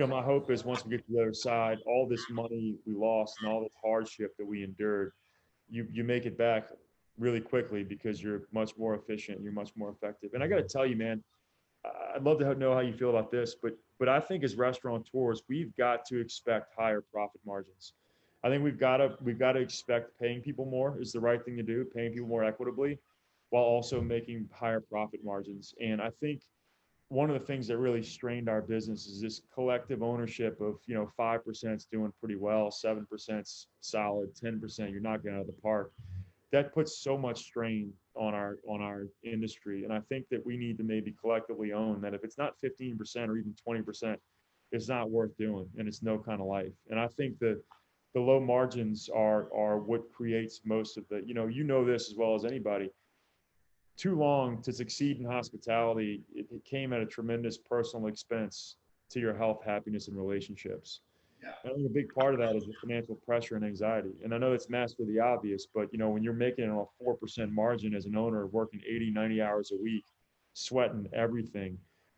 my hope is once we get to the other side, all this money we lost and all this hardship that we endured, you make it back really quickly because you're much more efficient, you're much more effective. And I got to tell you, man, I'd love to know how you feel about this, but I think as restaurateurs, we've got to expect higher profit margins. I think we've got to expect paying people more is the right thing to do, paying people more equitably, while also making higher profit margins. And I think one of the things that really strained our business is this collective ownership of 5% is doing pretty well, 7% solid, 10% you're not getting out of the park. That puts so much strain on our industry, and I think that we need to maybe collectively own that if it's not 15% or even 20%, it's not worth doing, and it's no kind of life. And I think that the low margins are what creates most of the this as well as anybody. Too long to succeed in hospitality, it came at a tremendous personal expense to your health, happiness, and relationships. Yeah. I think a big part of that is the financial pressure and anxiety. And I know it's master the obvious, but when you're making it on a 4% margin as an owner, working 80, 90 hours a week, sweating everything,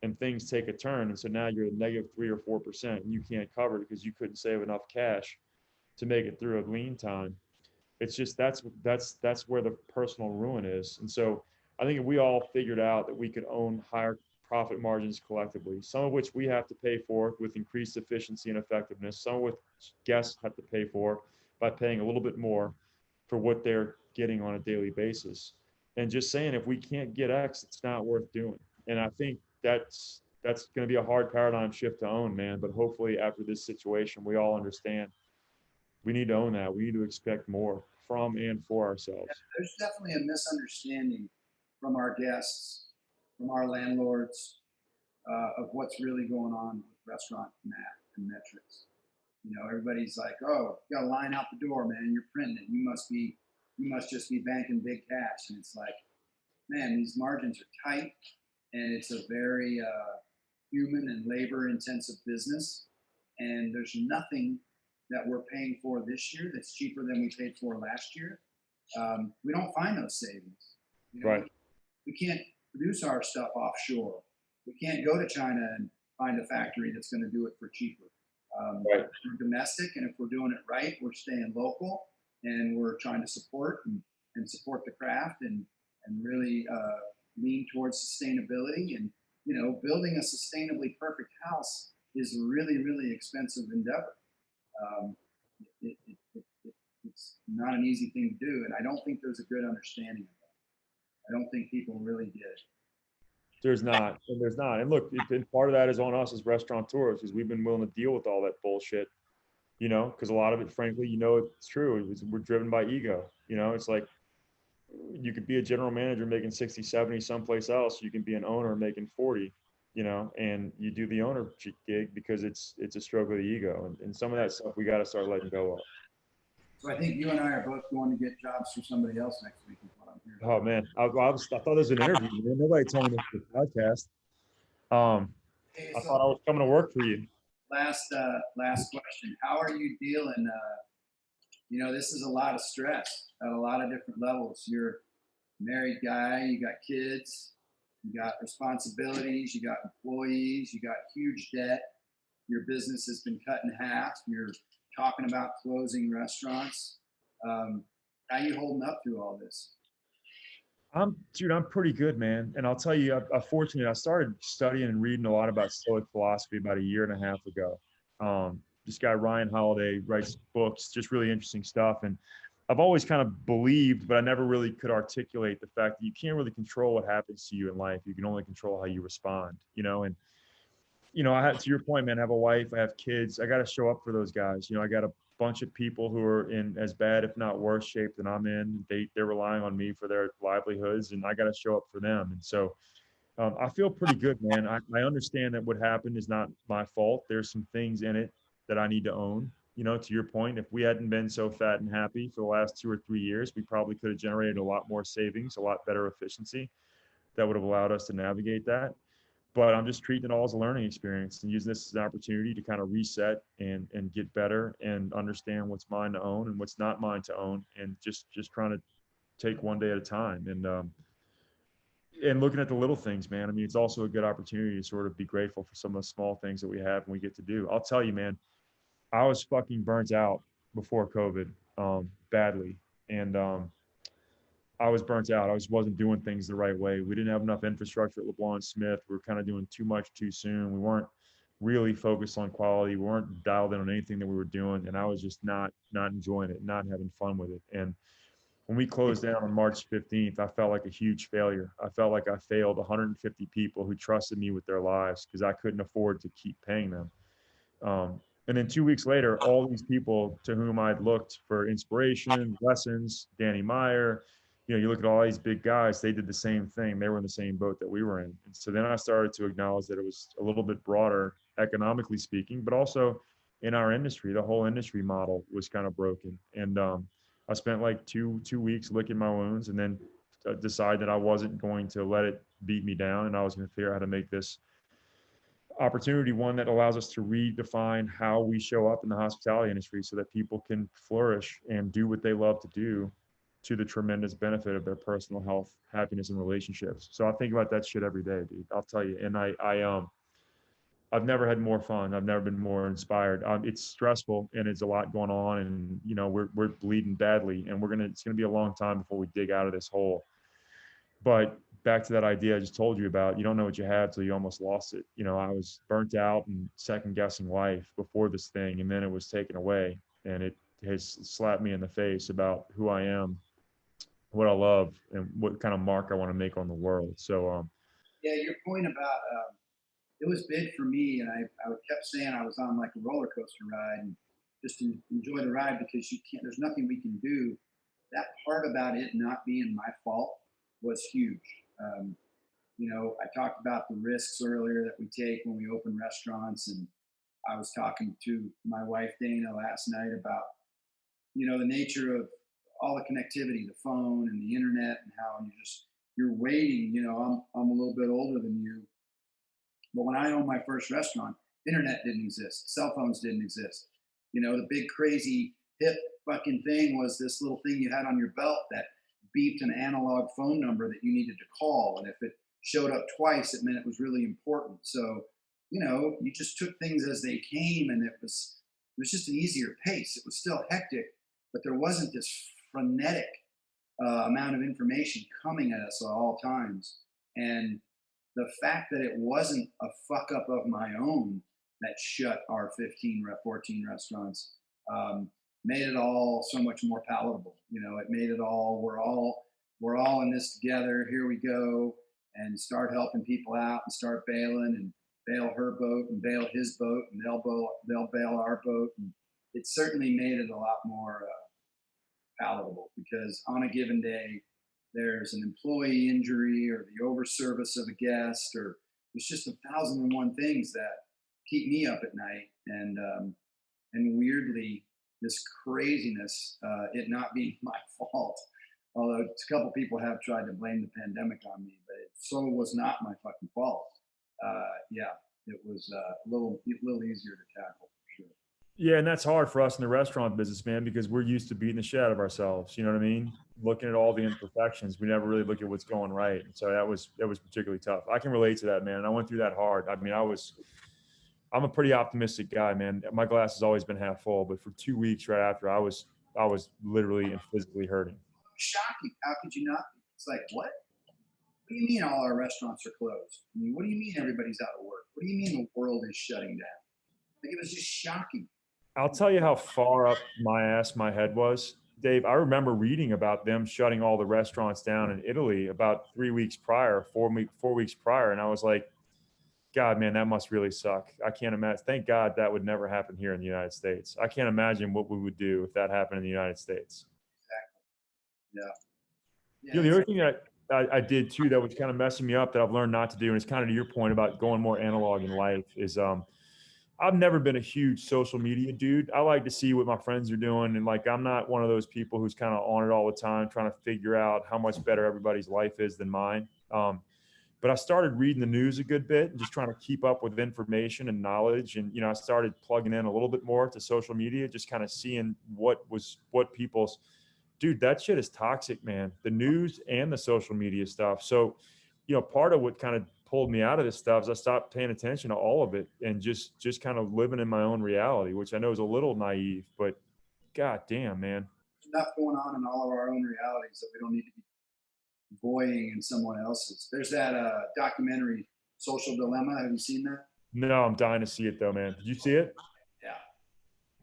and things take a turn. And so now you're at negative 3 or 4% and you can't cover it because you couldn't save enough cash to make it through a lean time. It's just that's where the personal ruin is. And so I think if we all figured out that we could own higher profit margins collectively, some of which we have to pay for with increased efficiency and effectiveness, some of which guests have to pay for by paying a little bit more for what they're getting on a daily basis. And just saying if we can't get X, it's not worth doing. And I think that's going to be a hard paradigm shift to own, man. But hopefully after this situation, we all understand we need to own that. We need to expect more from and for Yeah, ourselves. there's definitely a misunderstanding from our guests, from our landlords, of what's really going on with restaurant math and metrics. Everybody's like, "Oh, you got to line out the door, man. You're printing it. You must just be banking big cash." And it's like, man, these margins are tight, and it's a very human and labor-intensive business. And there's nothing that we're paying for this year that's cheaper than we paid for last year. We don't find those savings. Right. We can't produce our stuff offshore. We can't go to China and find a factory that's going to do it for cheaper. Right. We're domestic, and if we're doing it right, we're staying local, and we're trying to support and support the craft and really lean towards sustainability. And building a sustainably perfect house is a really, really expensive endeavor. Um, it, it, it, it's not an easy thing to do, and I don't think there's a good understanding of that. I don't think people really get it. There's not. And look, and part of that is on us as restaurateurs because we've been willing to deal with all that bullshit, because a lot of it, frankly, it's true. We're driven by ego. It's like you could be a general manager making 60, 70 someplace else. You can be an owner making 40, and you do the owner gig because it's a stroke of the ego. And some of that stuff we got to start letting go of. So I think you and I are both going to get jobs for somebody else next week, is what I'm hearing. Oh man, I thought it was an interview. Man. Nobody told me this was a podcast. Okay, I so thought I was coming to work for you. last question. How are you dealing? This is a lot of stress at a lot of different levels. You're a married guy, you got kids, you got responsibilities, you got employees, you got huge debt. Your business has been cut in half. You're talking about closing restaurants. How you holding up through all this? I'm pretty good, man. And I'll tell you, fortunately, I started studying and reading a lot about Stoic philosophy about a year and a half ago. This guy, Ryan Holiday, writes books, just really interesting stuff. And I've always kind of believed, but I never really could articulate the fact that you can't really control what happens to you in life. You can only control how you respond, and I have, to your point, man, I have a wife, I have kids. I got to show up for those guys. I got a bunch of people who are in as bad, if not worse shape than I'm in. They're relying on me for their livelihoods, and I got to show up for them. And so I feel pretty good, man. I understand that what happened is not my fault. There's some things in it that I need to own. To your point, if we hadn't been so fat and happy for the last 2 or 3 years, we probably could have generated a lot more savings, a lot better efficiency that would have allowed us to navigate that. But I'm just treating it all as a learning experience and using this as an opportunity to kind of reset and get better and understand what's mine to own and what's not mine to own, and just trying to take one day at a time. And and looking at the little things, man. I mean, it's also a good opportunity to sort of be grateful for some of the small things that we have and we get to do. I'll tell you, man, I was fucking burnt out before COVID, badly. And I was burnt out. I just wasn't doing things the right way. We didn't have enough infrastructure at LeBlanc Smith. We were kind of doing too much too soon. We weren't really focused on quality. We weren't dialed in on anything that we were doing. And I was just not enjoying it, not having fun with it. And when we closed down on March 15th, I felt like a huge failure. I felt like I failed 150 people who trusted me with their lives because I couldn't afford to keep paying them. And then 2 weeks later, all these people to whom I'd looked for inspiration, lessons, Danny Meyer, you look at all these big guys, they did the same thing. They were in the same boat that we were in. And so then I started to acknowledge that it was a little bit broader, economically speaking, but also in our industry, the whole industry model was kind of broken. And I spent like two weeks licking my wounds and then decided that I wasn't going to let it beat me down and I was going to figure out how to make this opportunity one that allows us to redefine how we show up in the hospitality industry so that people can flourish and do what they love to do to the tremendous benefit of their personal health, happiness, and relationships. So I think about that shit every day, dude. I'll tell you. And I've never had more fun. I've never been more inspired. It's stressful and it's a lot going on, and we're bleeding badly, and it's gonna be a long time before we dig out of this hole. But back to that idea I just told you about, you don't know what you have till you almost lost it. I was burnt out and second guessing life before this thing, and then it was taken away, and it has slapped me in the face about who I am, what I love, and what kind of mark I want to make on the world. So, Yeah, your point about it was big for me, and I kept saying I was on like a roller coaster ride and just enjoy the ride because you can't. There's nothing we can do. That part about it not being my fault was huge. Um, I talked about the risks earlier that we take when we open restaurants, and I was talking to my wife Dana last night about the nature of all the connectivity, the phone and the internet, and how you're waiting. I'm a little bit older than you, but when I owned my first restaurant, internet didn't exist, cell phones didn't exist. The big crazy hip fucking thing was this little thing you had on your belt that beeped an analog phone number that you needed to call, and if it showed up twice, it meant it was really important. So, you just took things as they came, and it was just an easier pace. It was still hectic, but there wasn't this frenetic amount of information coming at us at all times. And the fact that it wasn't a fuck up of my own that shut our 14 restaurants made it all so much more palatable. It made it all we're all in this together. Here we go, and start helping people out and start bailing and bail her boat and bail his boat, and they'll bail our boat. And it certainly made it a lot more palatable because on a given day there's an employee injury or the overservice of a guest, or there's just 1,001 things that keep me up at night. And weirdly, this craziness, it not being my fault, although a couple people have tried to blame the pandemic on me, but it so was not my fucking fault. Yeah, it was a little easier to tackle for sure. yeah, and that's hard for us in the restaurant business, man, because we're used to beating the shit out of ourselves. You know what I mean? Looking at all the imperfections, we never really look at what's going right. And so that was particularly tough. I can relate to that, man. I went through that hard. I mean, I'm a pretty optimistic guy, man. My glass has always been half full, but for 2 weeks right after, I was literally and physically hurting. Shocking. How could you not be? It's like, what? What do you mean all our restaurants are closed? I mean, what do you mean everybody's out of work? What do you mean the world is shutting down? Like, it was just shocking. I'll tell you how far up my ass my head was, Dave. I remember reading about them shutting all the restaurants down in Italy about 3 weeks prior, 4 weeks prior, and I was like, God, man, that must really suck. I can't imagine. Thank God that would never happen here in the United States. I can't imagine what we would do if that happened in the United States. Yeah. Yeah. The other thing that I did too that was kind of messing me up that I've learned not to do, and it's kind of to your point about going more analog in life, is I've never been a huge social media dude. I like to see what my friends are doing, and like I'm not one of those people who's kind of on it all the time, trying to figure out how much better everybody's life is than mine. But I started reading the news a good bit and just trying to keep up with information and knowledge. And, I started plugging in a little bit more to social media, just kind of seeing what people's, dude, that shit is toxic, man. The news and the social media stuff. So part of what kind of pulled me out of this stuff is I stopped paying attention to all of it and just kind of living in my own reality, which I know is a little naive, but god damn, man. There's enough going on in all of our own realities that we don't need to be voying in someone else's. There's that documentary, Social Dilemma. Have you seen that? No, I'm dying to see it though, man. Did you see it? Yeah,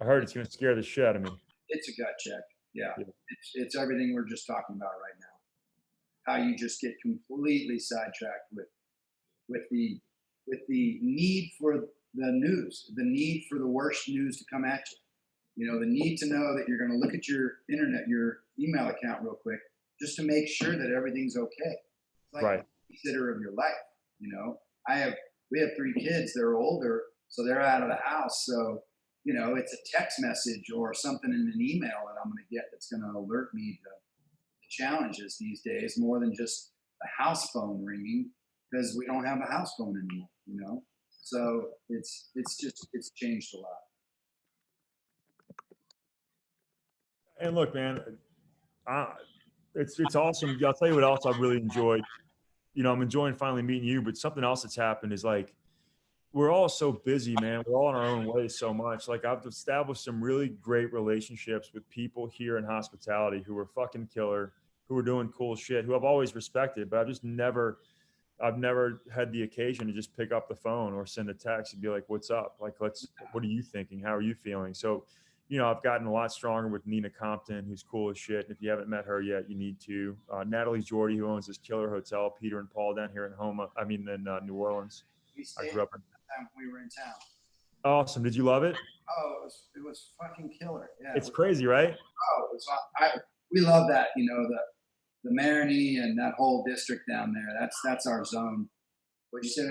I heard it's going to scare the shit out of me. it's a gut check. Yeah, Yeah. it's everything we're just talking about right now. How you just get completely sidetracked with the need for the news, the need for the worst news to come at you. The need to know that you're going to look at your internet, your email account real quick, just to make sure that everything's okay. It's like Right. a babysitter of your life. We have 3 kids. They're older, so they're out of the house. So, it's a text message or something in an email that I'm going to get that's going to alert me to the challenges these days more than just the house phone ringing, because we don't have a house phone anymore. So it's changed a lot. And look, man, it's awesome. I'll tell you what else I've really enjoyed. I'm enjoying finally meeting you, but something else that's happened is like, we're all so busy, man. We're all in our own way so much. Like, I've established some really great relationships with people here in hospitality who are fucking killer, who are doing cool shit, who I've always respected, but I've never had the occasion to just pick up the phone or send a text and be like, what's up? Like, what are you thinking? How are you feeling? So, I've gotten a lot stronger with Nina Compton, who's cool as shit. If you haven't met her yet, you need to. Natalie Jordy, who owns this killer hotel, Peter and Paul, down here in New Orleans. We I stayed grew up the time we were in town. Awesome. Did you love it? Oh, it was fucking killer. Yeah, It's crazy, right? Oh, we love that. The Marigny and that whole district down there. That's our zone. What'd you say?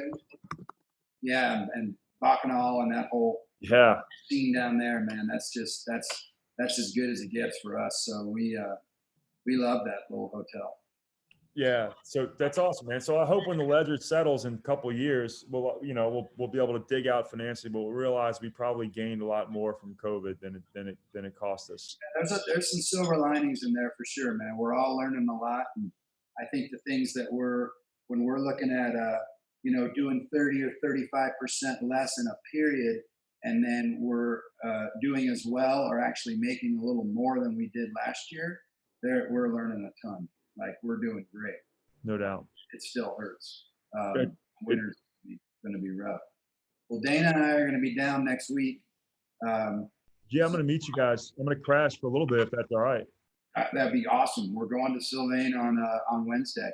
Yeah, and Bacchanal and that whole Yeah. scene down there, man. That's as good as it gets for us. So we love that little hotel. Yeah. So that's awesome, man. So I hope when the ledger settles in a couple of years, we'll be able to dig out financially, but we'll realize we probably gained a lot more from COVID than it cost us. Yeah, there's some silver linings in there for sure, man. We're all learning a lot, and I think the things that when we're looking at doing 30 or 35% less in a period, and then we're doing as well or actually making a little more than we did last year, we're learning a ton. Like, we're doing great. No doubt. It still hurts. Good. Winter's going to be rough. Well, Dana and I are going to be down next week. Yeah, I'm going to meet you guys. I'm going to crash for a little bit if that's all right. That'd be awesome. We're going to Sylvain on Wednesday.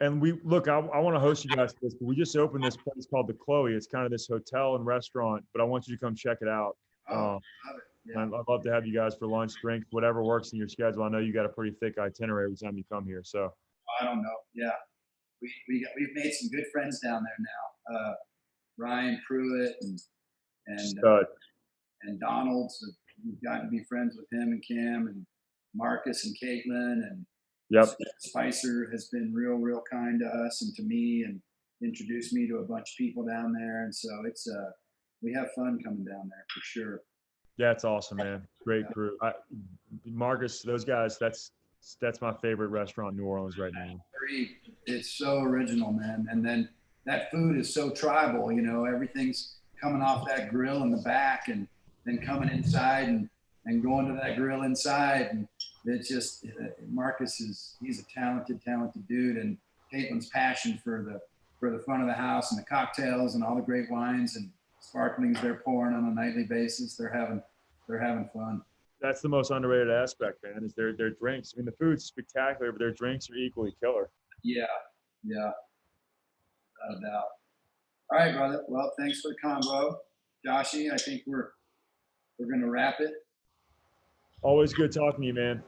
And I want to host you guys for this, but we just opened this place called the Chloe. It's kind of this hotel and restaurant, but I want you to come check it out. Love it. Yeah. I'd love to have you guys for lunch, drinks, whatever works in your schedule. I know you got a pretty thick itinerary every time you come here. So I don't know. Yeah, we've made some good friends down there now. Ryan Pruitt and Donald's. We've gotten to be friends with him and Cam and Marcus and Caitlin, and yep. Spicer has been real kind to us and to me, and introduced me to a bunch of people down there. And so it's we have fun coming down there for sure. Yeah, it's awesome, man. Great crew. Marcus, those guys, that's my favorite restaurant in New Orleans right now. It's so original, man. And then that food is so tribal, everything's coming off that grill in the back and then coming inside and going to that grill inside. And it's just, Marcus he's a talented dude. And Caitlin's passion for the front of the house and the cocktails and all the great wines and sparklings they're pouring on a nightly basis. They're having fun. That's the most underrated aspect, man, is their drinks. I mean, the food's spectacular, but their drinks are equally killer. Yeah. Without a doubt. All right, brother. Well, thanks for the convo. Joshy, I think we're going to wrap it. Always good talking to you, man.